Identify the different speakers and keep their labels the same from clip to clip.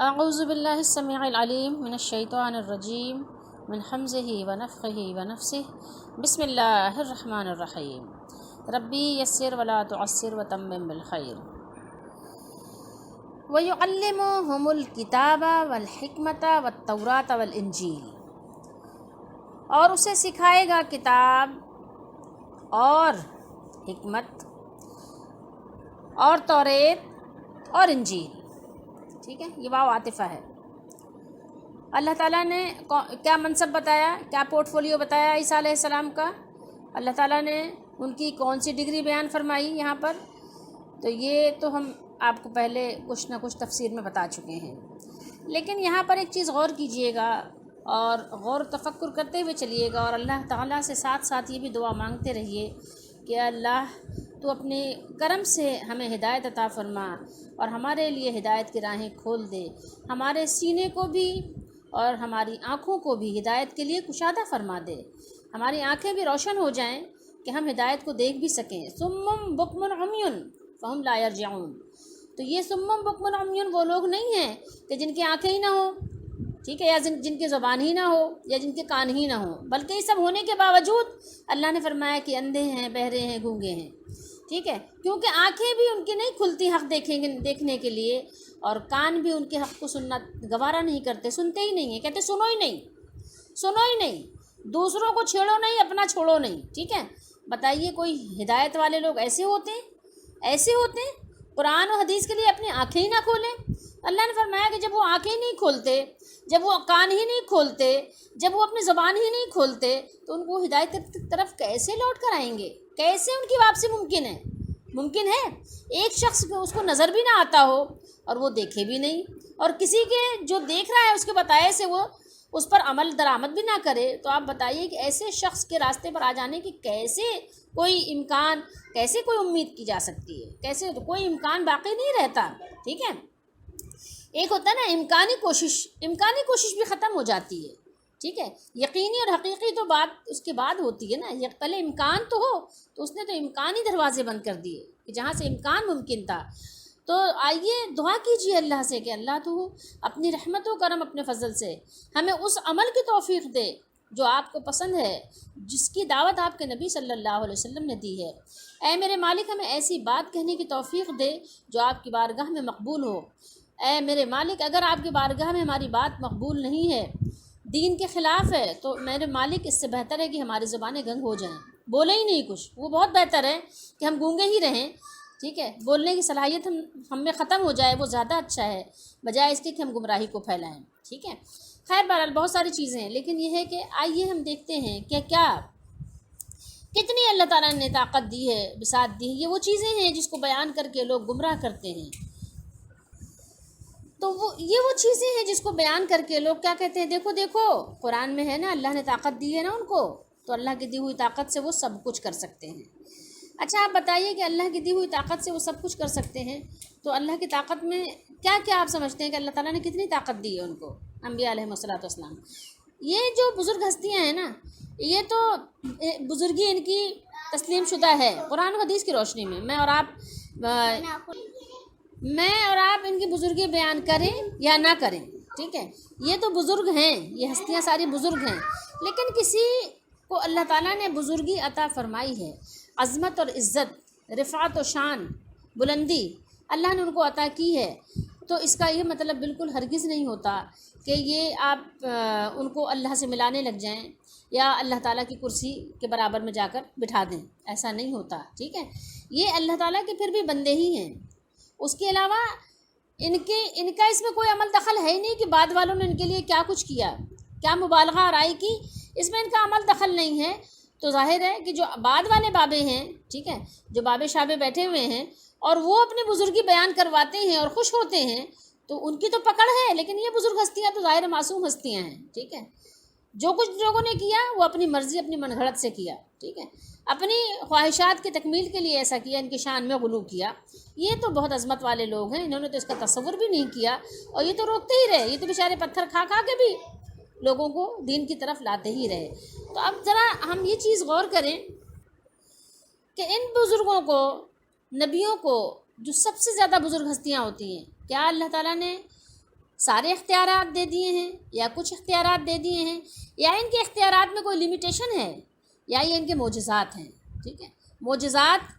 Speaker 1: اعوذ باللہ السمیع العلیم من الشیطان الرجیم من حمزہ ونفخہ ونفسہ بسم اللہ الرحمن الرحیم ربی یسر ولا تعسر وتمم بالخیر وَيُعَلِّمُهُمُ الْكِتَابَ وَالْحِکْمَةَ وَالتَّوْرَاةَ وَالْإِنْجِیلَ، اور اسے سکھائے گا کتاب اور حکمت اور توریت اور انجیل۔ ٹھیک ہے، یہ واو عاطفہ ہے۔ اللہ تعالیٰ نے کیا منصب بتایا، کیا پورٹ فولیو بتایا عیسیٰ علیہ السلام کا؟ اللہ تعالیٰ نے ان کی کون سی ڈگری بیان فرمائی یہاں پر؟ تو یہ تو ہم آپ کو پہلے کچھ نہ کچھ تفسیر میں بتا چکے ہیں، لیکن یہاں پر ایک چیز غور کیجئے گا اور غور و تفکر کرتے ہوئے چلیے گا، اور اللہ تعالیٰ سے ساتھ ساتھ یہ بھی دعا مانگتے رہیے کہ اللہ تو اپنے کرم سے ہمیں ہدایت عطا فرما اور ہمارے لیے ہدایت کی راہیں کھول دے، ہمارے سینے کو بھی اور ہماری آنکھوں کو بھی ہدایت کے لیے کشادہ فرما دے، ہماری آنکھیں بھی روشن ہو جائیں کہ ہم ہدایت کو دیکھ بھی سکیں۔ صم بکم عمی فہم لا یرجعون، تو یہ صم بکم عمی وہ لوگ نہیں ہیں کہ جن کی آنکھیں ہی نہ ہوں، ٹھیک ہے، یا جن کی زبان ہی نہ ہو یا جن کے کان ہی نہ ہوں، بلکہ یہ سب ہونے کے باوجود اللہ نے فرمایا کہ اندھے ہیں، بہرے ہیں، گونگے ہیں، ٹھیک ہے، کیونکہ آنکھیں بھی ان کی نہیں کھلتی حق دیکھنے کے لیے، اور کان بھی ان کے حق کو سننا گوارا نہیں کرتے، سنتے ہی نہیں ہیں، کہتے سنو ہی نہیں، سنو ہی نہیں، دوسروں کو چھیڑو نہیں، اپنا چھوڑو نہیں۔ ٹھیک ہے، بتائیے کوئی ہدایت والے لوگ ایسے ہوتے ہیں؟ ایسے ہوتے ہیں قرآن و حدیث کے لیے اپنی آنکھیں ہی نہ کھولیں؟ اللہ نے فرمایا کہ جب وہ آنکھیں ہی نہیں کھولتے، جب وہ کان ہی نہیں کھولتے، جب وہ اپنی زبان ہی نہیں کھولتے، تو ان کو ہدایت کی طرف کیسے لوٹ کر آئیں گے؟ کیسے ان کی واپسی ممکن ہے؟ ممکن ہے ایک شخص کو اس کو نظر بھی نہ آتا ہو اور وہ دیکھے بھی نہیں، اور کسی کے جو دیکھ رہا ہے اس کے بتائے سے وہ اس پر عمل درآمد بھی نہ کرے، تو آپ بتائیے کہ ایسے شخص کے راستے پر آ جانے کی کیسے کوئی امکان، کیسے کوئی امید کی جا سکتی ہے؟ کیسے کوئی امکان باقی نہیں رہتا؟ ٹھیک ہے، ایک ہوتا ہے نا امکانی کوشش بھی ختم ہو جاتی ہے، ٹھیک ہے، یقینی اور حقیقی تو بات اس کے بعد ہوتی ہے نا، پہلے امکان تو ہو، تو اس نے تو امکانی دروازے بند کر دیے کہ جہاں سے امکان ممکن تھا۔ تو آئیے دعا کیجیے اللہ سے کہ اللہ تو اپنی رحمت و کرم اپنے فضل سے ہمیں اس عمل کی توفیق دے جو آپ کو پسند ہے، جس کی دعوت آپ کے نبی صلی اللہ علیہ وسلم نے دی ہے۔ اے میرے مالک، ہمیں ایسی بات کہنے کی توفیق دے جو آپ کی بارگاہ میں مقبول ہو۔ اے میرے مالک، اگر آپ کی بارگاہ میں ہماری بات مقبول نہیں ہے، دین کے خلاف ہے، تو میرے مالک اس سے بہتر ہے کہ ہماری زبانیں گنگ ہو جائیں، بولے ہی نہیں کچھ، وہ بہت بہتر ہے کہ ہم گونگے ہی رہیں، ٹھیک ہے، بولنے کی صلاحیت ہم میں ختم ہو جائے، وہ زیادہ اچھا ہے بجائے اس کے کہ ہم گمراہی کو پھیلائیں۔ ٹھیک ہے، خیر بہرحال بہت ساری چیزیں ہیں، لیکن یہ ہے کہ آئیے ہم دیکھتے ہیں کہ کتنی اللہ تعالیٰ نے طاقت دی ہے، بساط دی ہے، یہ وہ چیزیں ہیں جس کو بیان کر کے لوگ گمراہ کرتے ہیں۔ تو یہ وہ چیزیں ہیں جس کو بیان کر کے لوگ کیا کہتے ہیں، دیکھو دیکھو قرآن میں ہے نا، اللہ نے طاقت دی ہے نا ان کو، تو اللہ کی دی ہوئی طاقت سے وہ سب کچھ کر سکتے ہیں۔ اچھا آپ بتائیے کہ اللہ کی دی ہوئی طاقت سے وہ سب کچھ کر سکتے ہیں، تو اللہ کی طاقت میں کیا کیا آپ سمجھتے ہیں کہ اللہ تعالیٰ نے کتنی طاقت دی ہے ان کو، انبیاء علیہ الصلوۃ والسلام؟ یہ جو بزرگ ہستیاں ہیں نا، یہ تو بزرگی ان کی تسلیم شدہ ہے قرآن و حدیث کی روشنی میں۔ میں اور آپ ان کی بزرگی بیان کریں یا نہ کریں، ٹھیک ہے، یہ تو بزرگ ہیں، یہ ہستیاں ساری بزرگ ہیں، لیکن کسی کو اللہ تعالیٰ نے بزرگی عطا فرمائی ہے، عظمت اور عزت، رفعت و شان، بلندی اللہ نے ان کو عطا کی ہے، تو اس کا یہ مطلب بالکل ہرگز نہیں ہوتا کہ یہ آپ ان کو اللہ سے ملانے لگ جائیں یا اللہ تعالیٰ کی کرسی کے برابر میں جا کر بٹھا دیں، ایسا نہیں ہوتا، ٹھیک ہے، یہ اللہ تعالیٰ کے پھر بھی بندے ہی ہیں، اس کے علاوہ ان کا اس میں کوئی عمل دخل ہے ہی نہیں کہ بعد والوں نے ان کے لیے کیا کچھ کیا، کیا مبالغہ آرائی کی، اس میں ان کا عمل دخل نہیں ہے۔ تو ظاہر ہے کہ جو بعد والے بابے ہیں، ٹھیک ہے، جو بابے شابے بیٹھے ہوئے ہیں اور وہ اپنی بزرگی بیان کرواتے ہیں اور خوش ہوتے ہیں، تو ان کی تو پکڑ ہے، لیکن یہ بزرگ ہستیاں تو ظاہر معصوم ہستیاں ہیں، ٹھیک ہے، جو کچھ لوگوں نے کیا وہ اپنی مرضی، اپنی من گھڑت سے کیا، ٹھیک ہے، اپنی خواہشات کی تکمیل کے لیے ایسا کیا، ان کی شان میں غلو کیا۔ یہ تو بہت عظمت والے لوگ ہیں، انہوں نے تو اس کا تصور بھی نہیں کیا، اور یہ تو روکتے ہی رہے، یہ تو بیچارے پتھر کھا کھا کے بھی لوگوں کو دین کی طرف لاتے ہی رہے۔ تو اب ذرا ہم یہ چیز غور کریں کہ ان بزرگوں کو، نبیوں کو، جو سب سے زیادہ بزرگ ہستیاں ہوتی ہیں، کیا اللہ تعالیٰ نے سارے اختیارات دے دیے ہیں یا کچھ اختیارات دے دیے ہیں، یا ان کے اختیارات میں کوئی لمیٹیشن ہے، یا یہ ان کے معجزات ہیں. ٹھیک ہے، معجزات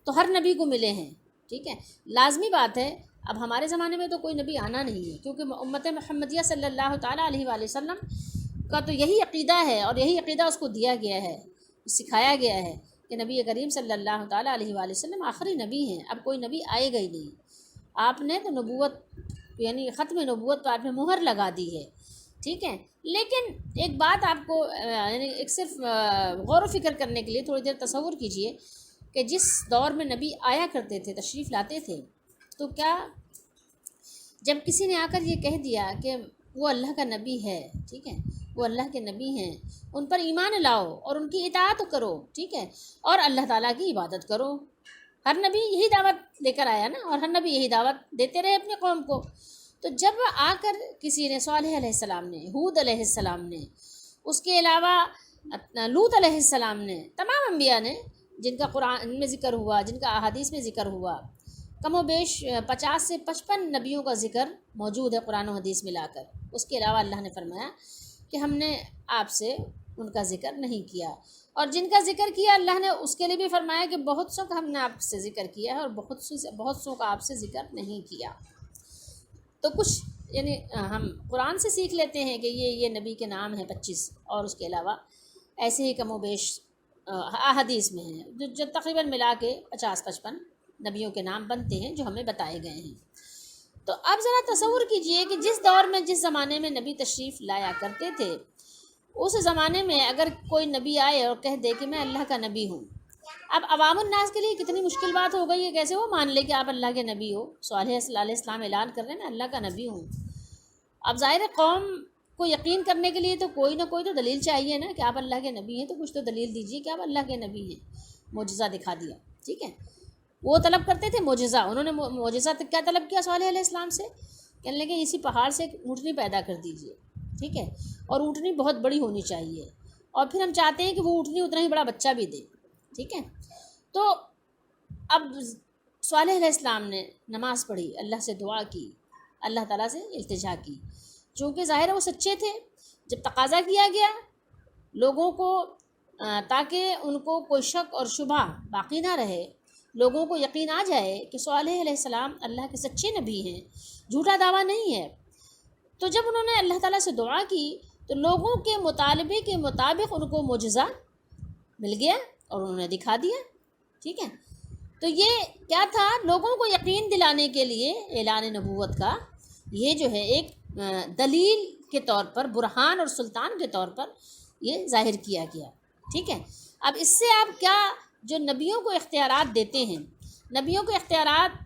Speaker 1: تو ہر نبی کو ملے ہیں. ٹھیک ہے، لازمی بات ہے. اب ہمارے زمانے میں تو کوئی نبی آنا نہیں ہے، کیونکہ امت محمدیہ صلی اللہ تعالیٰ علیہ وآلہ وسلم کا تو یہی عقیدہ ہے، اور یہی عقیدہ اس کو دیا گیا ہے، سکھایا گیا ہے کہ نبی کریم صلی اللہ تعالیٰ علیہ وآلہ وسلم آخری نبی ہیں. اب کوئی نبی آئے گا ہی نہیں. آپ نے تو نبوت یعنی ختم نبوت پر آپ نے مہر لگا دی ہے. ٹھیک ہے، لیکن ایک بات آپ کو یعنی ایک صرف غور و فکر کرنے کے لیے تھوڑی دیر تصور کیجئے کہ جس دور میں نبی آیا کرتے تھے، تشریف لاتے تھے، تو کیا جب کسی نے آ کر یہ کہہ دیا کہ وہ اللہ کا نبی ہے، ٹھیک ہے، وہ اللہ کے نبی ہیں، ان پر ایمان لاؤ اور ان کی اطاعت کرو، ٹھیک ہے، اور اللہ تعالیٰ کی عبادت کرو. ہر نبی یہی دعوت لے کر آیا نا، اور ہر نبی یہی دعوت دیتے رہے اپنے قوم کو. تو جب آ کر کسی نے صالح علیہ السلام نے، ہود علیہ السلام نے، اس کے علاوہ لوط علیہ السلام نے، تمام انبیاء نے جن کا قرآن میں ذکر ہوا، جن کا احادیث میں ذکر ہوا، کم و بیش 50 سے 55 نبیوں کا ذکر موجود ہے قرآن و حدیث ملا کر. اس کے علاوہ اللہ نے فرمایا کہ ہم نے آپ سے ان کا ذکر نہیں کیا، اور جن کا ذکر کیا اللہ نے اس کے لیے بھی فرمایا کہ بہت سو کا ہم نے آپ سے ذکر کیا ہے، اور بہت سو کا آپ سے ذکر نہیں کیا. تو کچھ یعنی ہم قرآن سے سیکھ لیتے ہیں کہ یہ نبی کے نام ہیں 25، اور اس کے علاوہ ایسے ہی کم و بیش احادیث میں ہیں جو تقریباً ملا کے 50-55 نبیوں کے نام بنتے ہیں جو ہمیں بتائے گئے ہیں. تو اب ذرا تصور کیجئے کہ جس دور میں، جس زمانے میں نبی تشریف لایا کرتے تھے، اس زمانے میں اگر کوئی نبی آئے اور کہہ دے کہ میں اللہ کا نبی ہوں، اب عوام الناس کے لیے کتنی مشکل بات ہو گئی ہے. کیسے وہ مان لے کہ آپ اللہ کے نبی ہو؟ صالح علیہ السلام اعلان کر رہے ہیں میں اللہ کا نبی ہوں. اب ظاہر قوم کو یقین کرنے کے لیے تو کوئی نہ کوئی تو دلیل چاہیے نا کہ آپ اللہ کے نبی ہیں، تو کچھ تو دلیل دیجیے کہ آپ اللہ کے نبی ہیں. معجزہ دکھا دیا. ٹھیک ہے، وہ طلب کرتے تھے معجزہ. انہوں نے معجزہ کیا طلب کیا صالح علیہ السلام سے؟ کہنے لگے اسی پہاڑ سے ایک اونٹنی پیدا کر دیجیے. ٹھیک ہے، اور اونٹنی بہت بڑی ہونی چاہیے، اور پھر ہم چاہتے ہیں کہ وہ اونٹنی اتنا ہی بڑا بچہ بھی دے. ٹھیک ہے، تو اب صالح علیہ السلام نے نماز پڑھی، اللہ سے دعا کی، اللہ تعالیٰ سے التجا کی. چونکہ ظاہر ہے وہ سچے تھے. جب تقاضا کیا گیا لوگوں کو، تاکہ ان کو کوئی شک اور شبہ باقی نہ رہے، لوگوں کو یقین آ جائے کہ صالح علیہ السلام اللہ کے سچے نبی ہیں، جھوٹا دعویٰ نہیں ہے، تو جب انہوں نے اللہ تعالیٰ سے دعا کی تو لوگوں کے مطالبے کے مطابق ان کو معجزہ مل گیا اور انہوں نے دکھا دیا. ٹھیک ہے، تو یہ کیا تھا؟ لوگوں کو یقین دلانے کے لیے اعلان نبوت کا یہ جو ہے ایک دلیل کے طور پر، برہان اور سلطان کے طور پر یہ ظاہر کیا گیا. ٹھیک ہے، اب اس سے آپ کیا، جو نبیوں کو اختیارات دیتے ہیں، نبیوں کو اختیارات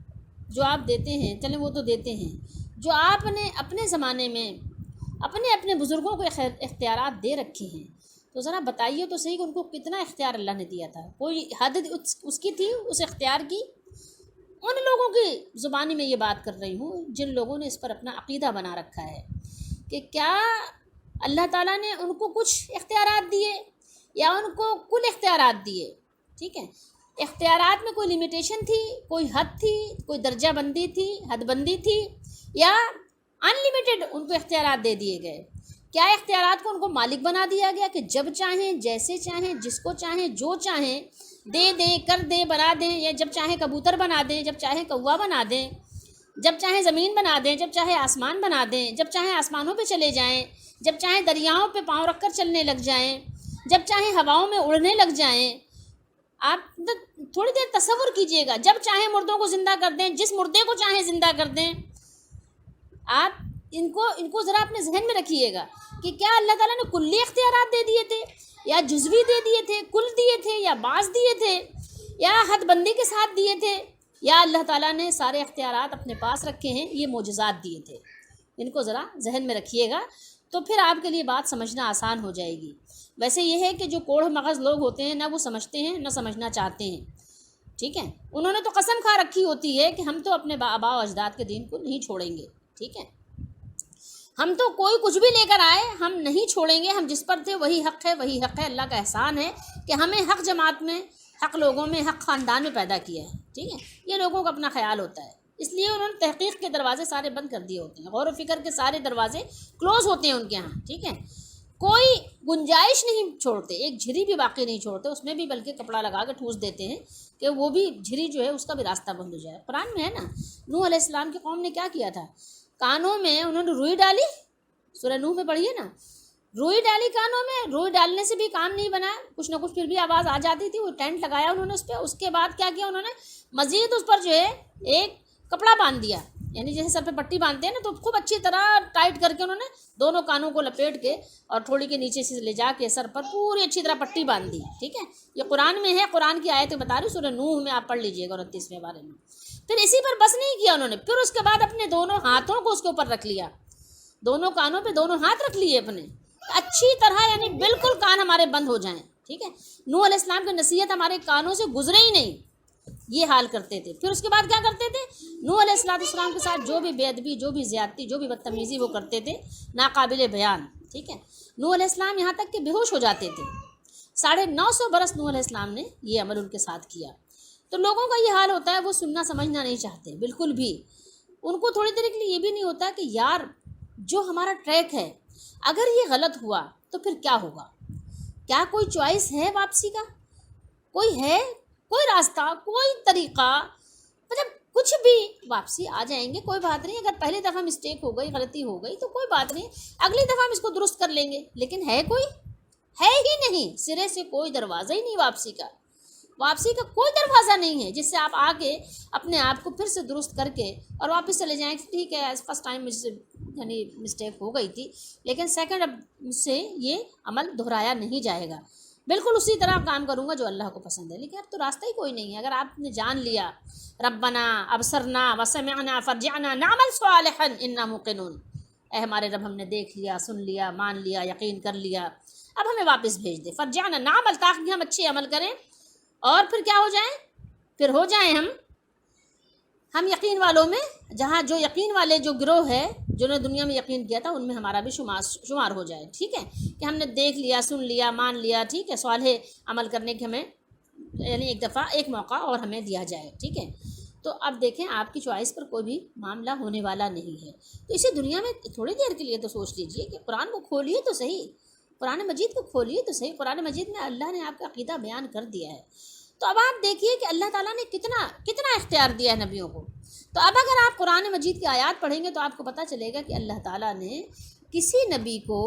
Speaker 1: جو آپ دیتے ہیں، چلیں وہ تو دیتے ہیں، جو آپ نے اپنے زمانے میں اپنے بزرگوں کو اختیارات دے رکھے ہیں، تو ذرا بتائیے تو صحیح کہ ان کو کتنا اختیار اللہ نے دیا تھا. کوئی حد اس کی تھی اس اختیار کی؟ ان لوگوں کی زبانی میں یہ بات کر رہی ہوں جن لوگوں نے اس پر اپنا عقیدہ بنا رکھا ہے کہ کیا اللہ تعالیٰ نے ان کو کچھ اختیارات دیے یا ان کو کل اختیارات دیے. ٹھیک ہے، اختیارات میں کوئی لمیٹیشن تھی، کوئی حد تھی، کوئی درجہ بندی تھی، حد بندی تھی، یا ان لمیٹڈ ان کو اختیارات دے دیے گئے؟ کیا اختیارات کو ان کو مالک بنا دیا گیا کہ جب چاہیں، جیسے چاہیں، جس کو چاہیں، جو چاہیں دے دیں، کر دیں، بنا دیں، یا جب چاہیں کبوتر بنا دیں، جب چاہیں کوا بنا دیں، جب چاہیں زمین بنا دیں، جب چاہیں آسمان بنا دیں، جب چاہیں آسمانوں پہ چلے جائیں، جب چاہیں دریاؤں پہ پاؤں رکھ کر چلنے لگ جائیں، جب چاہیں ہواؤں میں اڑنے لگ جائیں؟ آپ تھوڑی دیر تصور کیجئے گا. جب چاہیں مردوں کو زندہ کر دیں، جس مردے کو چاہیں زندہ کر دیں. آپ ان کو ذرا اپنے ذہن میں رکھیے گا کہ کیا اللہ تعالیٰ نے کلی اختیارات دے دیے تھے، یا جزوی دے دیے تھے، کل دیے تھے، یا بعض دیے تھے، یا حد بندی کے ساتھ دیے تھے، یا اللہ تعالیٰ نے سارے اختیارات اپنے پاس رکھے ہیں، یہ معجزات دیے تھے؟ ان کو ذرا ذہن میں رکھیے گا تو پھر آپ کے لیے بات سمجھنا آسان ہو جائے گی. ویسے یہ ہے کہ جو کوڑھ مغز لوگ ہوتے ہیں، نہ وہ سمجھتے ہیں نہ سمجھنا چاہتے ہیں. ٹھیک ہے، انہوں نے تو قسم کھا رکھی ہوتی ہے کہ ہم تو اپنے آباء و اجداد کے دین کو نہیں چھوڑیں گے. ٹھیک ہے، ہم تو کوئی کچھ بھی لے کر آئے ہم نہیں چھوڑیں گے، ہم جس پر تھے وہی حق ہے، وہی حق ہے. اللہ کا احسان ہے کہ ہمیں حق جماعت میں، حق لوگوں میں، حق خاندان میں پیدا کیا ہے. ٹھیک ہے، یہ لوگوں کا اپنا خیال ہوتا ہے. اس لیے انہوں نے تحقیق کے دروازے سارے بند کر دیے ہوتے ہیں، غور و فکر کے سارے دروازے کلوز ہوتے ہیں ان کے ہاں، ٹھیک ہے، کوئی گنجائش نہیں چھوڑتے، ایک جھری بھی باقی نہیں چھوڑتے، اس میں بھی بلکہ کپڑا لگا کے ٹھوس دیتے ہیں کہ وہ بھی جھری جو ہے اس کا بھی راستہ بند ہو جائے۔ قرآن میں ہے نا، نوح علیہ السلام کی قوم نے کیا کیا تھا، کانوں میں انہوں نے روئی ڈالی، سورہ نوح میں پڑھیے نا، روئی ڈالی کانوں میں، روئی ڈالنے سے بھی کام نہیں بنا، کچھ نہ کچھ پھر بھی آواز آ جاتی تھی، وہ ٹینٹ لگایا انہوں نے اس پہ، اس کے بعد کیا کیا انہوں نے، مزید اس پر جو ہے ایک کپڑا باندھ دیا، یعنی جیسے سر پہ پٹی باندھتے ہیں نا، تو خوب اچھی طرح ٹائٹ کر کے انہوں نے دونوں کانوں کو لپیٹ کے اور تھوڑی کے نیچے سے لے جا کے سر پر پوری اچھی طرح پٹی باندھ دی، ٹھیک ہے، یہ قرآن میں ہے، قرآن کی آیتیں بتا رہی، سورہ نوح میں آپ پڑھ لیجئے گا 29ویں بارے میں۔ پھر اسی پر بس نہیں کیا انہوں نے، پھر اس کے بعد اپنے دونوں ہاتھوں کو اس کے اوپر رکھ لیا، دونوں کانوں پہ دونوں ہاتھ رکھ لیے اپنے اچھی طرح، یعنی بالکل کان ہمارے بند ہو جائیں، ٹھیک ہے، نوح علیہ السلام کی نصیحت ہمارے کانوں سے گزرے ہی نہیں، یہ حال کرتے تھے۔ پھر اس کے بعد کیا کرتے تھے، نوح علیہ السلام کے ساتھ جو بھی بے ادبی، جو بھی زیادتی، جو بھی بدتمیزی وہ کرتے تھے، ناقابل بیان، ٹھیک ہے، نوح علیہ السلام یہاں تک کہ بے ہوش ہو جاتے تھے، 950 برس نوح علیہ السلام نے یہ عمل ان کے ساتھ کیا۔ تو لوگوں کا یہ حال ہوتا ہے، وہ سننا سمجھنا نہیں چاہتے بالکل بھی، ان کو تھوڑی دیر کے لیے یہ بھی نہیں ہوتا کہ یار جو ہمارا ٹریک ہے اگر یہ غلط ہوا تو پھر کیا ہوگا، کیا کوئی چوائس ہے واپسی کا، کوئی ہے، کوئی راستہ، کوئی طریقہ، مطلب کچھ بھی، واپسی آ جائیں گے، کوئی بات نہیں، اگر پہلی دفعہ مسٹیک ہو گئی، غلطی ہو گئی تو کوئی بات نہیں، اگلی دفعہ ہم اس کو درست کر لیں گے، لیکن ہے کوئی، ہے ہی نہیں، سرے سے کوئی دروازہ ہی نہیں واپسی کا، واپسی کا کوئی دروازہ نہیں ہے جس سے آپ آ کے اپنے آپ کو پھر سے درست کر کے اور واپس چلے جائیں کہ ٹھیک ہے فرسٹ ٹائم مجھ سے یعنی مسٹیک ہو گئی تھی، لیکن سیکنڈ اب سے یہ عمل دہرایا نہیں جائے گا، بالکل اسی طرح کام کروں گا جو اللہ کو پسند ہے، لیکن اب تو راستہ ہی کوئی نہیں ہے۔ اگر آپ نے جان لیا ربنا ابصرنا وسمعنا فرجعنا نعمل صالحا انا موقنون، اے ہمارے رب ہم نے دیکھ لیا، سن لیا، مان لیا، یقین کر لیا، اب ہمیں واپس بھیج دے، فرجعنا نعمل، تاکہ ہم اچھے عمل کریں اور پھر کیا ہو جائیں، پھر ہو جائیں ہم یقین والوں میں، جہاں جو یقین والے جو گروہ ہے جنہوں نے دنیا میں یقین کیا تھا ان میں ہمارا بھی شمار ہو جائے، ٹھیک ہے، کہ ہم نے دیکھ لیا، سن لیا، مان لیا، ٹھیک ہے، صالح عمل کرنے کے ہمیں یعنی ایک دفعہ ایک موقع اور ہمیں دیا جائے، ٹھیک ہے۔ تو اب دیکھیں آپ کی چوائس پر کوئی بھی معاملہ ہونے والا نہیں ہے، تو اسی دنیا میں تھوڑی دیر کے لیے تو سوچ لیجئے کہ قرآن کو کھولیے تو صحیح، قرآن مجید کو کھولیے تو صحیح، قرآن مجید میں اللہ نے آپ کا عقیدہ بیان کر دیا ہے، تو اب آپ دیکھیے کہ اللہ تعالیٰ نے کتنا اختیار دیا ہے نبیوں کو، تو اب اگر آپ قرآن مجید کی آیات پڑھیں گے تو آپ کو پتہ چلے گا کہ اللہ تعالیٰ نے کسی نبی کو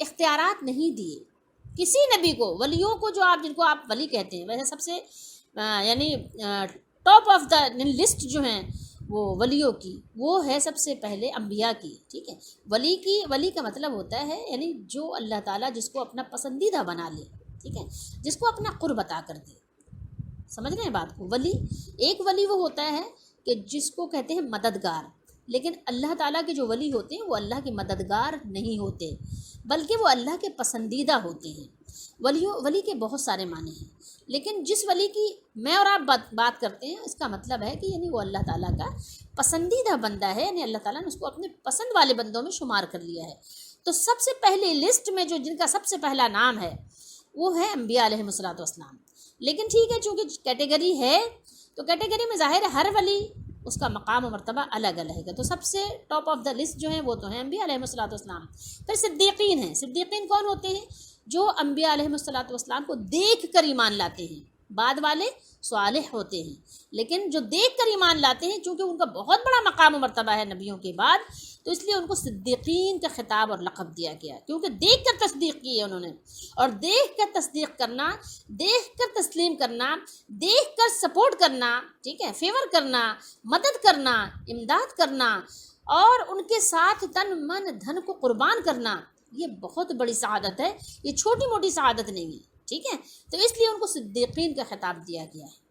Speaker 1: اختیارات نہیں دیے، کسی نبی کو، ولیوں کو، جو آپ جن کو آپ ولی کہتے ہیں، ویسے سب سے یعنی ٹاپ آف دا لسٹ جو ہیں وہ ولیوں کی، وہ ہے سب سے پہلے انبیاء کی، ٹھیک ہے، ولی کا مطلب ہوتا ہے یعنی جو اللہ تعالیٰ جس کو اپنا پسندیدہ بنا لے، ٹھیک ہے، جس کو اپنا قرب عطا کر دے، سمجھ رہے ہیں بات کو، ایک ولی وہ ہوتا ہے کہ جس کو کہتے ہیں مددگار، لیکن اللہ تعالیٰ کے جو ولی ہوتے ہیں وہ اللہ کے مددگار نہیں ہوتے بلکہ وہ اللہ کے پسندیدہ ہوتے ہیں۔ ولی کے بہت سارے معنی ہیں، لیکن جس ولی کی میں اور آپ بات کرتے ہیں اس کا مطلب ہے کہ یعنی وہ اللہ تعالیٰ کا پسندیدہ بندہ ہے، یعنی اللہ تعالیٰ نے اس کو اپنے پسند والے بندوں میں شمار کر لیا ہے۔ تو سب سے پہلے لسٹ میں جو جن کا سب سے پہلا نام ہے وہ ہے انبیاء علیہ السلام، لیکن ٹھیک ہے چونکہ کیٹیگری ہے تو کیٹیگری میں ظاہر ہے ہر ولی اس کا مقام و مرتبہ الگ الگ ہے، تو سب سے ٹاپ آف دا لسٹ جو ہیں وہ تو ہیں انبیاء علیہ السلام۔ پھر صدیقین ہیں، صدیقین کون ہوتے ہیں، جو انبیاء علیہ السلام کو دیکھ کر ایمان لاتے ہیں، بعد والے صالح ہوتے ہیں لیکن جو دیکھ کر ایمان لاتے ہیں، چونکہ ان کا بہت بڑا مقام و مرتبہ ہے نبیوں کے بعد، تو اس لیے ان کو صدیقین کا خطاب اور لقب دیا گیا، کیونکہ دیکھ کر تصدیق کی ہے انہوں نے، اور دیکھ کر تصدیق کرنا، دیکھ کر تسلیم کرنا، دیکھ کر سپورٹ کرنا، ٹھیک ہے، فیور کرنا، مدد کرنا، امداد کرنا، اور ان کے ساتھ تن من دھن کو قربان کرنا، یہ بہت بڑی سعادت ہے، یہ چھوٹی موٹی سعادت نہیں ہے، ٹھیک ہے، تو اس لیے ان کو صدیقین کا خطاب دیا گیا ہے۔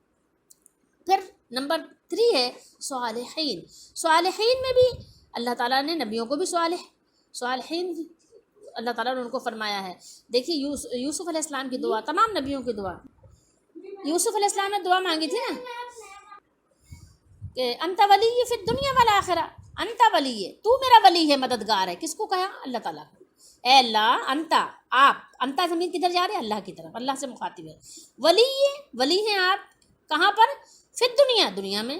Speaker 1: پھر نمبر 3 ہے صالحین، صالحین میں بھی اللہ تعالیٰ نے نبیوں کو بھی صالحین اللہ تعالیٰ نے ان کو فرمایا ہے، دیکھیے یوسف علیہ السلام کی دعا، تمام نبیوں کی دعا، یوسف علیہ السلام نے دعا مانگی تھی نا کہ انت ولی فی الدنیا والآخرہ، انت ولی، تو میرا ولی ہے، مددگار ہے، کس کو کہا، اللہ تعالیٰ کو، اے اللہ انتا، آپ، انتا زمین کدھر جا رہے ہیں، اللہ کی طرف، اللہ سے مخاطب ہے، ولی ہیں آپ، کہاں پر، فی الدنیا، دنیا میں،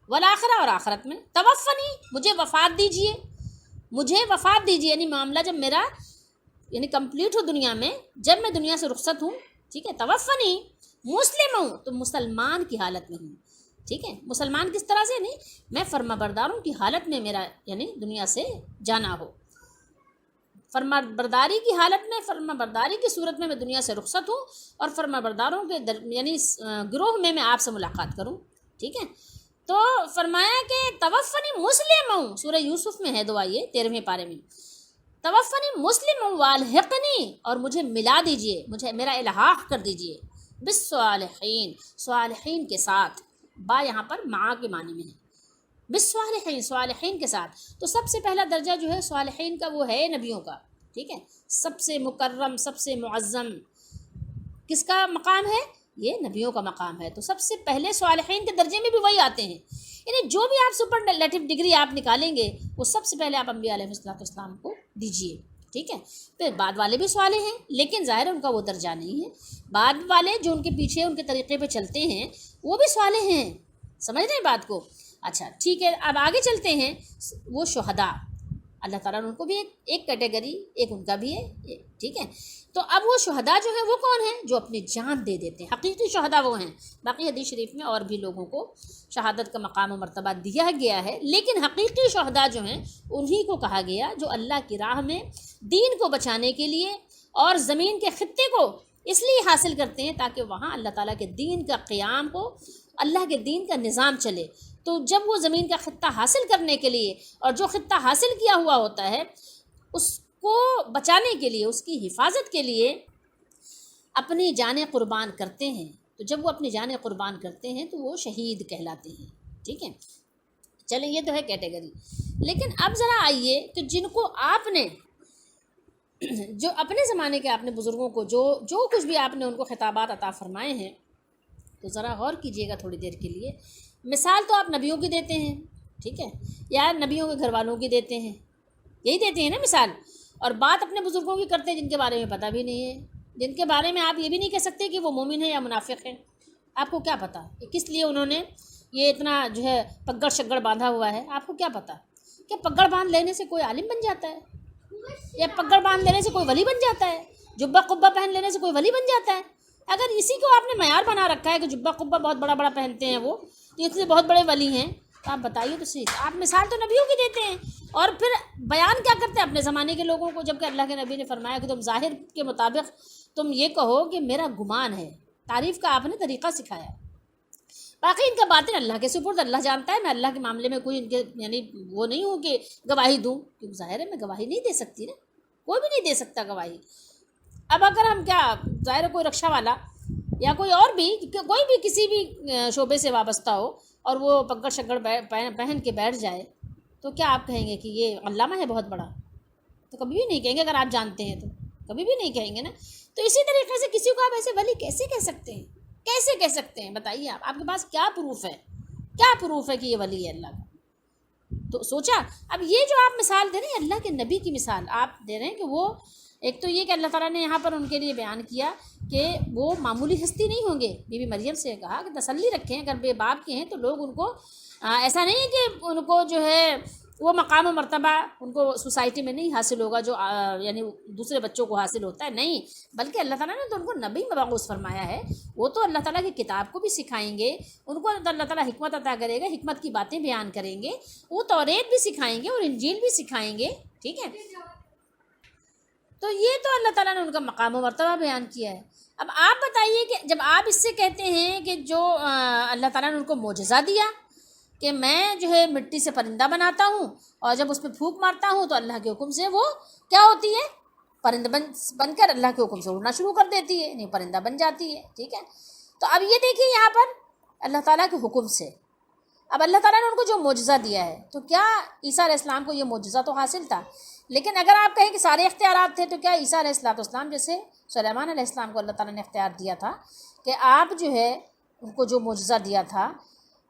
Speaker 1: والآخرہ اور آخرت میں، توفنی مجھے وفات دیجئے، مجھے وفات دیجئے، یعنی معاملہ جب میرا یعنی کمپلیٹ ہو دنیا میں، جب میں دنیا سے رخصت ہوں، ٹھیک ہے، توفنی مسلم ہوں تو مسلمان کی حالت میں ہوں، ٹھیک ہے، مسلمان کس طرح سے، نہیں میں فرما برداروں کی حالت میں میرا یعنی دنیا سے جانا ہو، فرما برداری کی حالت میں، فرما برداری کی صورت میں دنیا سے رخصت ہوں، اور فرما برداروں کے یعنی گروہ میں آپ سے ملاقات کروں، ٹھیک ہے۔ تو فرمایا کہ توفنی مسلم ہوں، سورہ یوسف میں ہے دعا یہ 13ویں پارے میں، توفنی مسلم ہوں والحقنی، اور مجھے ملا دیجئے، مجھے میرا الحاق کر دیجئے، بالصالحین، صالحین کے ساتھ، با یہاں پر مع کے معنی میں ہے، بالصالحین، صالحین کے ساتھ۔ تو سب سے پہلا درجہ جو ہے صالحین کا وہ ہے نبیوں کا، ٹھیک ہے، سب سے مکرم، سب سے معظم کس کا مقام ہے؟ یہ نبیوں کا مقام ہے۔ تو سب سے پہلے صالحین کے درجے میں بھی وہی آتے ہیں، یعنی جو بھی آپ سپرلیٹو ڈگری آپ نکالیں گے وہ سب سے پہلے آپ انبیاء علیہ السلام کو دیجیے، ٹھیک ہے۔ پھر بعد والے بھی صالح ہیں، لیکن ظاہر ان کا وہ درجہ نہیں ہے، بعد والے جو ان کے پیچھے ان کے طریقے پہ چلتے ہیں وہ بھی صالح ہیں، سمجھ رہے ہیں بات کو؟ اچھا ٹھیک ہے، اب آگے چلتے ہیں، وہ شہداء، اللہ تعالیٰ نے ان کو بھی ایک کیٹیگری، ایک ان کا بھی ہے، ٹھیک ہے۔ تو اب وہ شہداء جو ہیں وہ کون ہیں؟ جو اپنی جان دے دیتے ہیں، حقیقی شہداء وہ ہیں۔ باقی حدیث شریف میں اور بھی لوگوں کو شہادت کا مقام و مرتبہ دیا گیا ہے، لیکن حقیقی شہداء جو ہیں انہی کو کہا گیا جو اللہ کی راہ میں دین کو بچانے کے لیے اور زمین کے خطے کو اس لیے حاصل کرتے ہیں تاکہ وہاں اللہ تعالیٰ کے دین کا قیام ہو، اللہ کے دین کا نظام چلے۔ تو جب وہ زمین کا خطہ حاصل کرنے کے لیے، اور جو خطہ حاصل کیا ہوا ہوتا ہے اس کو بچانے کے لیے، اس کی حفاظت کے لیے اپنی جانیں قربان کرتے ہیں، تو جب وہ اپنی جانیں قربان کرتے ہیں تو وہ شہید کہلاتے ہیں، ٹھیک ہے۔ چلیں یہ تو ہے کیٹیگری، لیکن اب ذرا آئیے کہ جن کو آپ نے جو اپنے زمانے کے آپ نے بزرگوں کو جو کچھ بھی آپ نے ان کو خطابات عطا فرمائے ہیں، تو ذرا غور کیجئے گا تھوڑی دیر کے لیے۔ مثال تو آپ نبیوں کی دیتے ہیں، ٹھیک ہے، یا نبیوں کے گھر والوں کی دیتے ہیں، یہی دیتے ہیں نا مثال، اور بات اپنے بزرگوں کی کرتے ہیں جن کے بارے میں پتہ بھی نہیں ہے، جن کے بارے میں آپ یہ بھی نہیں کہہ سکتے کہ وہ مومن ہے یا منافق ہے، آپ کو کیا پتہ کہ کس لیے انہوں نے یہ اتنا جو ہے پگڑ شگڑ باندھا ہوا ہے؟ آپ کو کیا پتہ کہ پگڑ باندھ لینے سے کوئی عالم بن جاتا ہے، یا پگڑ باندھ لینے سے کوئی ولی بن جاتا ہے، جبہ قبہ پہن لینے سے کوئی ولی بن جاتا ہے؟ اگر اسی کو آپ نے معیار بنا رکھا ہے کہ جبہ قبہ بہت بڑا بڑا پہنتے ہیں وہ، تو اس لیے بہت بڑے ولی ہیں، تو آپ بتائیے تو صحیح، آپ مثال تو نبیوں کی دیتے ہیں اور پھر بیان کیا کرتے ہیں اپنے زمانے کے لوگوں کو، جبکہ اللہ کے نبی نے فرمایا کہ تم ظاہر کے مطابق تم یہ کہو کہ میرا گمان ہے، تعریف کا آپ نے طریقہ سکھایا، باقی ان کا باطن اللہ کے سپرد، اللہ جانتا ہے، میں اللہ کے معاملے میں کوئی ان کے یعنی وہ نہیں ہوں کہ گواہی دوں، کیونکہ ظاہر ہے میں گواہی نہیں دے سکتی نا، کوئی بھی نہیں دے سکتا گواہی۔ اب اگر ہم کیا ظاہر ہے کوئی رکشہ والا یا کوئی اور بھی کوئی بھی کسی بھی شعبے سے وابستہ ہو اور وہ پگڑ شگڑ پہن کے بیٹھ جائے، تو کیا آپ کہیں گے کہ یہ علامہ ہے بہت بڑا؟ تو کبھی بھی نہیں کہیں گے، اگر آپ جانتے ہیں تو کبھی بھی نہیں کہیں گے نا۔ تو اسی طریقے سے کسی کو آپ ایسے ولی کیسے کہہ سکتے ہیں؟ کیسے کہہ سکتے ہیں بتائیے؟ آپ کے پاس کیا پروف ہے؟ کیا پروف ہے کہ یہ ولی ہے اللہ کا؟ تو سوچا، اب یہ جو آپ مثال دے رہے ہیں اللہ کے نبی کی مثال آپ دے رہے ہیں کہ وہ ایک تو یہ کہ اللہ تعالیٰ نے یہاں پر ان کے لیے بیان کیا کہ وہ معمولی ہستی نہیں ہوں گے، بی بی مریم سے کہا کہ تسلی رکھیں، اگر بے باپ کے ہیں تو لوگ ان کو ایسا نہیں ہے کہ ان کو جو ہے وہ مقام و مرتبہ ان کو سوسائٹی میں نہیں حاصل ہوگا جو یعنی دوسرے بچوں کو حاصل ہوتا ہے، نہیں، بلکہ اللہ تعالیٰ نے تو ان کو نبی مبعوث فرمایا ہے، وہ تو اللہ تعالیٰ کی کتاب کو بھی سکھائیں گے، ان کو اللہ تعالیٰ حکمت عطا کرے گا، حکمت کی باتیں بیان کریں گے، وہ توریت بھی سکھائیں گے اور انجیل بھی سکھائیں گے، ٹھیک ہے۔ تو یہ تو اللہ تعالیٰ نے ان کا مقام و مرتبہ بیان کیا ہے۔ اب آپ بتائیے کہ جب آپ اس سے کہتے ہیں کہ جو اللہ تعالیٰ نے ان کو معجزہ دیا کہ میں جو ہے مٹی سے پرندہ بناتا ہوں اور جب اس پہ پھونک مارتا ہوں تو اللہ کے حکم سے وہ کیا ہوتی ہے؟ پرندہ بن کر اللہ کے حکم سے اڑنا شروع کر دیتی ہے، نہیں پرندہ بن جاتی ہے، ٹھیک ہے۔ تو اب یہ دیکھیے یہاں پر اللہ تعالیٰ کے حکم سے، اب اللہ تعالیٰ نے ان کو جو معجزہ دیا ہے تو کیا عیسیٰ علیہ السلام کو یہ معجزہ تو حاصل تھا، لیکن اگر آپ کہیں کہ سارے اختیارات تھے تو کیا عیسیٰ علیہ السلام جیسے سلیمان علیہ السلام کو اللہ تعالیٰ نے اختیار دیا تھا کہ آپ جو ہے ان کو جو معجزہ دیا تھا،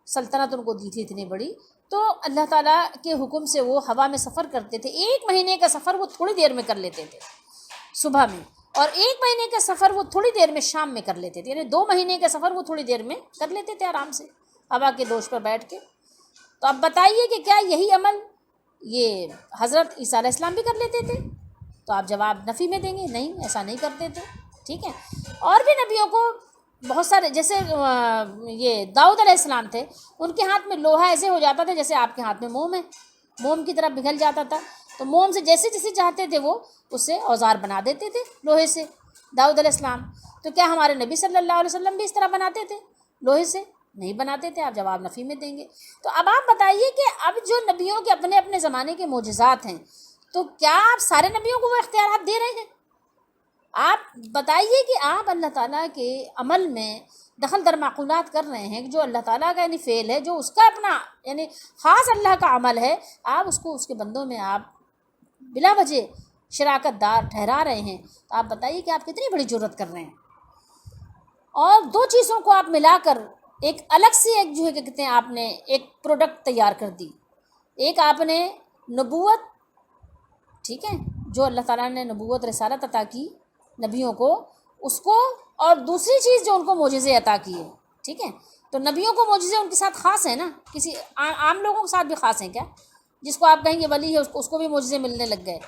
Speaker 1: سلطنت ان کو دی تھی اتنی بڑی، تو اللہ تعالیٰ کے حکم سے وہ ہوا میں سفر کرتے تھے، 1 مہینے کا سفر وہ تھوڑی دیر میں کر لیتے تھے صبح میں، اور 1 مہینے کا سفر وہ تھوڑی دیر میں شام میں کر لیتے تھے، یعنی 2 مہینے کا سفر وہ تھوڑی دیر میں کر لیتے تھے آرام سے ہوا کے دوش پر بیٹھ کے۔ تو اب بتائیے کہ کیا یہی عمل یہ حضرت عیسیٰ علیہ السلام بھی کر لیتے تھے؟ تو آپ جواب نفی میں دیں گے نہیں ایسا نہیں کرتے تھے، ٹھیک ہے۔ اور بھی نبیوں کو بہت سارے، جیسے یہ داؤد علیہ السلام تھے، ان کے ہاتھ میں لوہا ایسے ہو جاتا تھا جیسے آپ کے ہاتھ میں موم ہے، موم کی طرح پگھل جاتا تھا، تو موم سے جیسے جیسے چاہتے تھے وہ اس سے اوزار بنا دیتے تھے لوہے سے، داؤد علیہ السلام۔ تو کیا ہمارے نبی صلی اللہ علیہ وسلم بھی اس طرح بناتے تھے لوہے سے؟ نہیں بناتے تھے، آپ جواب نفی میں دیں گے۔ تو اب آپ بتائیے کہ اب جو نبیوں کے اپنے اپنے زمانے کے معجزات ہیں، تو کیا آپ سارے نبیوں کو وہ اختیارات دے رہے ہیں؟ آپ بتائیے کہ آپ اللہ تعالیٰ کے عمل میں دخل در معقولات کر رہے ہیں، جو اللہ تعالیٰ کا یعنی فعل ہے، جو اس کا اپنا یعنی خاص اللہ کا عمل ہے، آپ اس کو اس کے بندوں میں آپ بلا وجہ شراکت دار ٹھہرا رہے ہیں، تو آپ بتائیے کہ آپ کتنی بڑی جرات کر رہے ہیں۔ اور دو چیزوں کو آپ ملا کر ایک الگ سے ایک جو ہے کہ کہتے ہیں آپ نے ایک پروڈکٹ تیار کر دی، ایک آپ نے نبوت، ٹھیک ہے، جو اللہ تعالیٰ نے نبوت رسالت عطا کی نبیوں کو، اس کو، اور دوسری چیز جو ان کو معجزے عطا کیے، ٹھیک ہے۔ تو نبیوں کو معجزے ان کے ساتھ خاص ہیں نا، کسی عام لوگوں کے ساتھ بھی خاص ہیں کیا؟ جس کو آپ کہیں گے ولی ہے اس کو بھی معجزے ملنے لگ گئے۔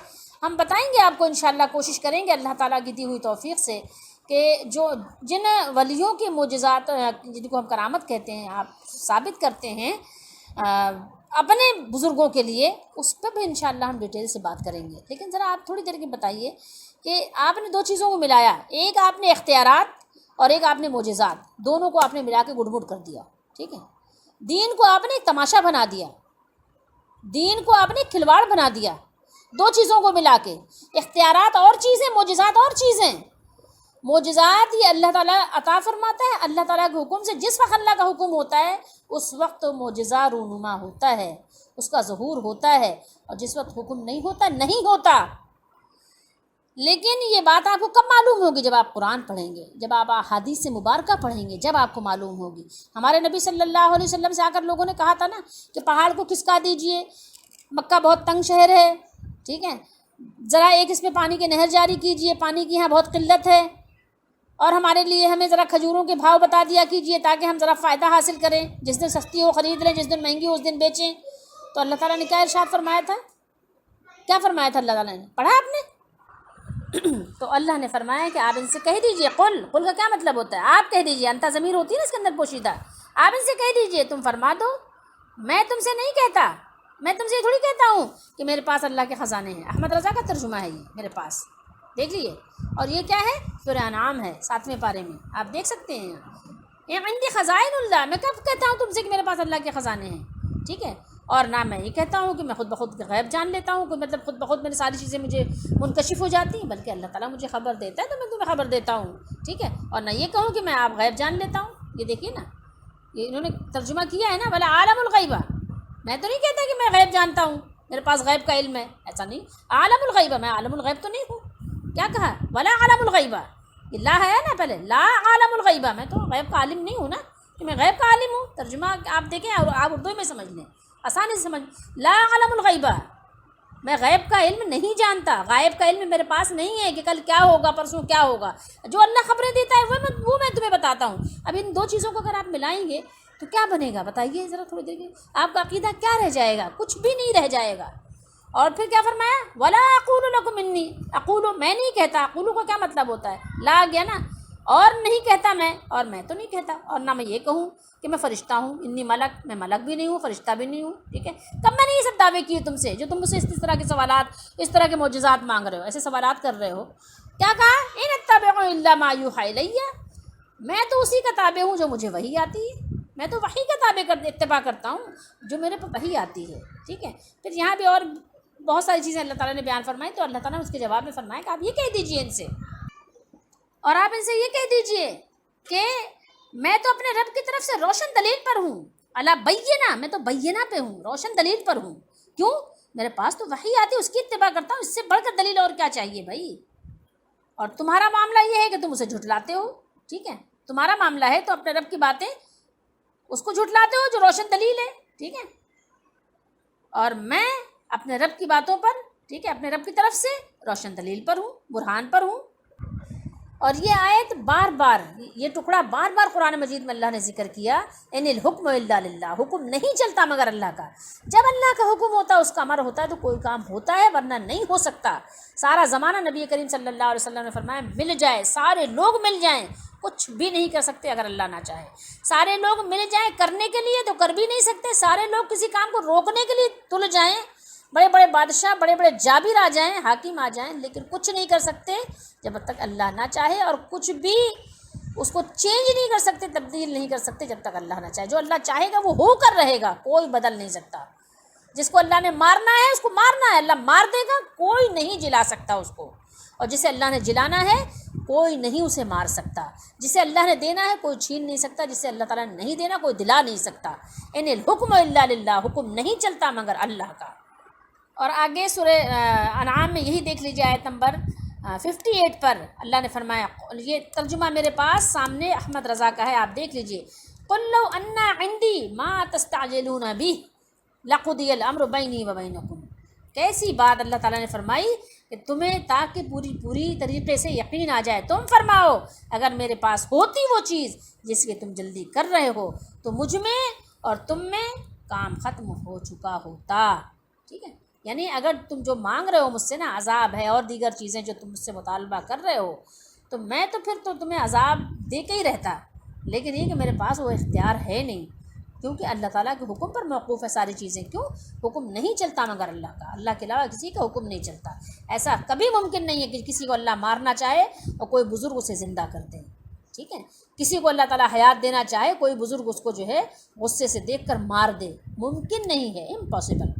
Speaker 1: ہم بتائیں گے آپ کو انشاءاللہ، کوشش کریں گے اللہ تعالیٰ کی دی ہوئی توفیق سے کہ جن ولیوں کے معجزات جن کو ہم کرامت کہتے ہیں آپ ثابت کرتے ہیں اپنے بزرگوں کے لیے، اس پہ بھی انشاءاللہ ہم ڈیٹیل سے بات کریں گے۔ لیکن ذرا آپ تھوڑی دیر کے بتائیے کہ آپ نے دو چیزوں کو ملایا، ایک آپ نے اختیارات اور ایک آپ نے معجزات، دونوں کو آپ نے ملا کے گڑ کر دیا، ٹھیک ہے۔ دین کو آپ نے ایک تماشا بنا دیا، دین کو آپ نے ایک کھلواڑ بنا دیا، دو چیزوں کو ملا کے، اختیارات اور چیزیں، معجزات اور چیزیں۔ معجزات یہ اللہ تعالیٰ عطا فرماتا ہے، اللہ تعالیٰ کے حکم سے، جس وقت اللہ کا حکم ہوتا ہے اس وقت معجزہ رونما ہوتا ہے، اس کا ظہور ہوتا ہے، اور جس وقت حکم نہیں ہوتا نہیں ہوتا۔ لیکن یہ بات آپ کو کب معلوم ہوگی؟ جب آپ قرآن پڑھیں گے، جب آپ احادیث مبارکہ پڑھیں گے، جب آپ کو معلوم ہوگی۔ ہمارے نبی صلی اللہ علیہ وسلم سے آ کر لوگوں نے کہا تھا نا کہ پہاڑ کو کھسکا دیجئے، مکہ بہت تنگ شہر ہے، ٹھیک ہے، ذرا ایک اس میں پانی کی نہر جاری کیجئے، پانی کی یہاں بہت قلت ہے، اور ہمارے لیے ہمیں ذرا کھجوروں کے بھاؤ بتا دیا کیجئے تاکہ ہم ذرا فائدہ حاصل کریں، جس دن سستی ہو خرید لیں، جس دن مہنگی ہو اس دن بیچیں۔ تو اللہ تعالیٰ نے کیا ارشاد فرمایا تھا؟ کیا فرمایا تھا اللہ تعالیٰ نے؟ پڑھا آپ نے؟ تو اللہ نے فرمایا کہ آپ ان سے کہہ دیجئے، قل کا کیا مطلب ہوتا ہے؟ آپ کہہ دیجئے، انتا ضمیر ہوتی ہے نا اس کے اندر پوشیدہ، آپ ان سے کہہ دیجئے، تم فرما دو، میں تم سے نہیں کہتا، میں تم سے یہ تھوڑی کہتا ہوں کہ میرے پاس اللہ کے خزانے ہیں۔ احمد رضا کا ترجمہ ہے یہ، میرے پاس دیکھ لیے، اور یہ کیا ہے؟ سورہ انعام ہے 7ویں پارے میں، آپ دیکھ سکتے ہیں۔ یہ عندی خزائن اللہ، میں کب کہتا ہوں تم سے کہ میرے پاس اللہ کے خزانے ہیں، ٹھیک ہے؟ اور نہ میں یہ کہتا ہوں کہ میں خود بخود غیب جان لیتا ہوں، کوئی مطلب خود بخود میری ساری چیزیں مجھے منکشف ہو جاتی ہیں، بلکہ اللہ تعالیٰ مجھے خبر دیتا ہے تو میں تمہیں خبر دیتا ہوں، ٹھیک ہے؟ اور نہ یہ کہوں کہ میں آپ غیب جان لیتا ہوں۔ یہ دیکھیے نا، یہ انہوں نے ترجمہ کیا ہے نا، ولا عالم الغیبہ، میں تو نہیں کہتا کہ میں غیب جانتا ہوں، میرے پاس غیب کا علم ہے، ایسا نہیں، عالم الغیبہ، میں عالم الغیب تو نہیں ہوں۔ کیا کہا؟ ولا عالم الغیبہ، یہ لا ہے نا پہلے، لا عالم الغیبہ، میں تو غیب کا عالم نہیں ہوں نا، کہ میں غیب کا عالم ہوں۔ ترجمہ آپ دیکھیں اور آپ اردو میں سمجھ لیں، آسانی سے سمجھ، لا عالم الغیبہ، میں غیب کا علم نہیں جانتا، غائب کا علم میرے پاس نہیں ہے کہ کل کیا ہوگا، پرسوں کیا ہوگا، جو اللہ خبریں دیتا ہے وہ میں تمہیں بتاتا ہوں۔ اب ان دو چیزوں کو اگر آپ ملائیں گے تو کیا بنے گا بتائیے ذرا تھوڑی دیر کے، آپ کا عقیدہ کیا رہ جائے گا؟ کچھ بھی نہیں رہ جائے گا۔ اور پھر کیا فرمایا؟ ولا اقول لکم انی، اقول میں نہیں کہتا، اقول کا کیا مطلب ہوتا ہے؟ لا گیا نا، اور نہیں کہتا میں، اور میں تو نہیں کہتا، اور نہ میں یہ کہوں کہ میں فرشتہ ہوں، انی ملک، میں ملک بھی نہیں ہوں، فرشتہ بھی نہیں ہوں، ٹھیک ہے؟ کب میں نے یہ سب دعوے کیے تم سے، جو تم مجھ سے اس طرح کے سوالات، اس طرح کے معجزات مانگ رہے ہو، ایسے سوالات کر رہے ہو؟ کیا کہا؟ ان اتبع الا ما یوحی الی، میں تو اسی کا تابع ہوں جو مجھے وحی آتی ہے، میں تو وحی کا اتباع کرتا ہوں جو میرے پہ وحی آتی ہے، ٹھیک ہے؟ پھر یہاں بھی اور بہت ساری چیزیں اللہ تعالیٰ نے بیان فرمائی، تو اللہ تعالیٰ نے اس کے جواب میں فرمایا کہ آپ یہ کہہ دیجئے ان سے، اور آپ ان سے یہ کہہ دیجئے کہ میں تو اپنے رب کی طرف سے روشن دلیل پر ہوں، الا بینہ، میں تو بینہ پہ ہوں، روشن دلیل پر ہوں۔ کیوں؟ میرے پاس تو وحی آتی ہے، اس کی اتباع کرتا ہوں، اس سے بڑھ کر دلیل اور کیا چاہیے بھائی؟ اور تمہارا معاملہ یہ ہے کہ تم اسے جھٹلاتے ہو، ٹھیک ہے؟ تمہارا معاملہ ہے تو اپنے رب کی باتیں اس کو جھٹلاتے ہو جو روشن دلیل ہے، ٹھیک ہے؟ اور میں اپنے رب کی باتوں پر، ٹھیک ہے، اپنے رب کی طرف سے روشن دلیل پر ہوں، برہان پر ہوں۔ اور یہ آیت بار بار، یہ ٹکڑا بار بار قرآن مجید میں اللہ نے ذکر کیا، ان الحکم الا للہ، حکم نہیں چلتا مگر اللہ کا۔ جب اللہ کا حکم ہوتا ہے، اس کا امر ہوتا ہے، تو کوئی کام ہوتا ہے، ورنہ نہیں ہو سکتا۔ سارا زمانہ نبی کریم صلی اللہ علیہ وسلم نے فرمایا مل جائے، سارے لوگ مل جائیں، کچھ بھی نہیں کر سکتے اگر اللہ نہ چاہے۔ سارے لوگ مل جائیں کرنے کے لیے تو کر بھی نہیں سکتے، سارے لوگ کسی کام کو روکنے کے لیے تل جائیں، بڑے بڑے بادشاہ، بڑے بڑے جابر آ جائیں، حاکم آ جائیں، لیکن کچھ نہیں کر سکتے جب تک اللہ نہ چاہے، اور کچھ بھی اس کو چینج نہیں کر سکتے، تبدیل نہیں کر سکتے جب تک اللہ نہ چاہے۔ جو اللہ چاہے گا وہ ہو کر رہے گا، کوئی بدل نہیں سکتا۔ جس کو اللہ نے مارنا ہے اس کو مارنا ہے، اللہ مار دے گا، کوئی نہیں جلا سکتا اس کو۔ اور جسے اللہ نے جلانا ہے کوئی نہیں اسے مار سکتا۔ جسے اللہ نے دینا ہے کوئی چھین نہیں سکتا، جسے اللہ تعالیٰ نے نہیں دینا کوئی دلا نہیں سکتا۔ ان الحکم الا للہ، حکم نہیں چلتا مگر اللہ کا۔ اور آگے سورہ انعام میں یہی دیکھ لیجیے، آیت نمبر 58 پر اللہ نے فرمایا، یہ ترجمہ میرے پاس سامنے احمد رضا کا ہے، آپ دیکھ لیجیے، قُل لَوْ أَنَّ عِنْدِي مَا تَسْتَعْجِلُونَ بِهِ لَقُضِيَ الْأَمْرُ بَيْنِي وَبَيْنَكُمْ۔ کیسی بات اللہ تعالیٰ نے فرمائی کہ تمہیں تاکہ پوری طریقے سے یقین آ جائے، تم فرماؤ اگر میرے پاس ہوتی وہ چیز جس کی تم جلدی کر رہے ہو تو مجھ میں اور تم میں کام ختم ہو چکا ہوتا۔ ٹھیک ہے، یعنی اگر تم جو مانگ رہے ہو مجھ سے نا، عذاب ہے اور دیگر چیزیں جو تم مجھ سے مطالبہ کر رہے ہو، تو میں تو پھر تو تمہیں عذاب دے کے ہی رہتا، لیکن یہ کہ میرے پاس وہ اختیار ہے نہیں، کیونکہ اللہ تعالیٰ کے حکم پر موقوف ہے ساری چیزیں۔ کیوں؟ حکم نہیں چلتا مگر اللہ کا، اللہ کے علاوہ کسی کا حکم نہیں چلتا۔ ایسا کبھی ممکن نہیں ہے کہ کسی کو اللہ مارنا چاہے اور کوئی بزرگ اسے زندہ کر دے۔ ٹھیک ہے، کسی کو اللہ تعالیٰ حیات دینا چاہے، کوئی بزرگ اس کو جو ہے غصے سے دیکھ کر مار دے، ممکن نہیں ہے، امپاسبل۔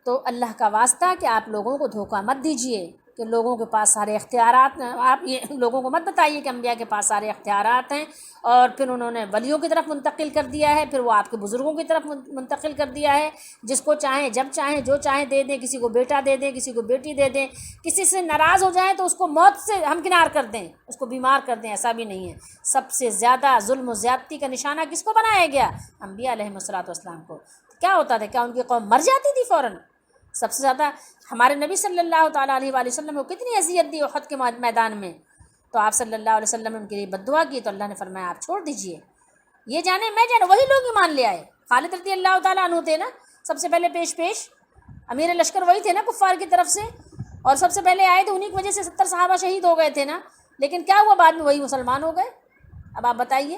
Speaker 1: تو اللہ کا واسطہ کہ آپ لوگوں کو دھوکہ مت دیجئے کہ لوگوں کے پاس سارے اختیارات، آپ یہ لوگوں کو مت بتائیے کہ انبیاء کے پاس سارے اختیارات ہیں، اور پھر انہوں نے ولیوں کی طرف منتقل کر دیا ہے، پھر وہ آپ کے بزرگوں کی طرف منتقل کر دیا ہے، جس کو چاہیں جب چاہیں جو چاہیں دے دیں، کسی کو بیٹا دے دیں، کسی کو بیٹی دے دیں، کسی سے ناراض ہو جائیں تو اس کو موت سے ہمکنار کر دیں، اس کو بیمار کر دیں، ایسا بھی نہیں ہے۔ سب سے زیادہ ظلم و زیادتی کا نشانہ کس کو بنایا گیا؟ انبیاء علیہ الصلوۃ والسلام کو۔ کیا ہوتا تھا؟ کیا ان کی قوم مر جاتی تھی فوراً؟ سب سے زیادہ ہمارے نبی صلی اللہ تعالیٰ علیہ وآلہ وسلم کو کتنی اذیت دی احد کے میدان میں، تو آپ صلی اللہ علیہ وسلم نے ان کے لیے بد دعا کی، تو اللہ نے فرمایا آپ چھوڑ دیجئے، یہ جانے میں جانے، وہی لوگ ایمان لے آئے۔ خالد رضی اللہ تعالیٰ عنہ تھے نا سب سے پہلے پیش امیر لشکر، وہی تھے نا کفار کی طرف سے، اور سب سے پہلے آئے تو انہی کی وجہ سے 70 صحابہ شہید ہو گئے تھے نا، لیکن کیا ہوا بعد میں؟ وہی مسلمان ہو گئے۔ اب آپ بتائیے،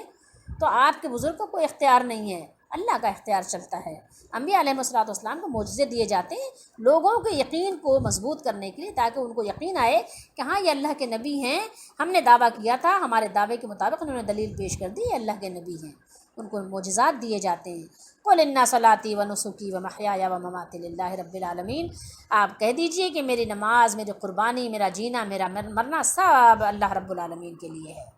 Speaker 1: تو آپ کے بزرگ کو کوئی اختیار نہیں ہے، اللہ کا اختیار چلتا ہے۔ انبیاء علیہ الصلوۃ والسلام کو معجزے دیے جاتے ہیں لوگوں کے یقین کو مضبوط کرنے کے لیے، تاکہ ان کو یقین آئے کہ ہاں یہ اللہ کے نبی ہیں، ہم نے دعویٰ کیا تھا، ہمارے دعوے کے مطابق انہوں نے دلیل پیش کر دی، یہ اللہ کے نبی ہیں، ان کو معجزات دیے جاتے ہیں۔ قُلْ إِنَّ صَلَاتِي وَنُسُكِي وَمَحْيَايَ وَمَمَاتِي لِلَّهِ رَبِّ الْعَالَمِينَ۔ آپ کہہ دیجئے کہ میری نماز، میری قربانی، میرا جینا، میرا مرنا سب اللہ رب العالمین کے لیے ہے۔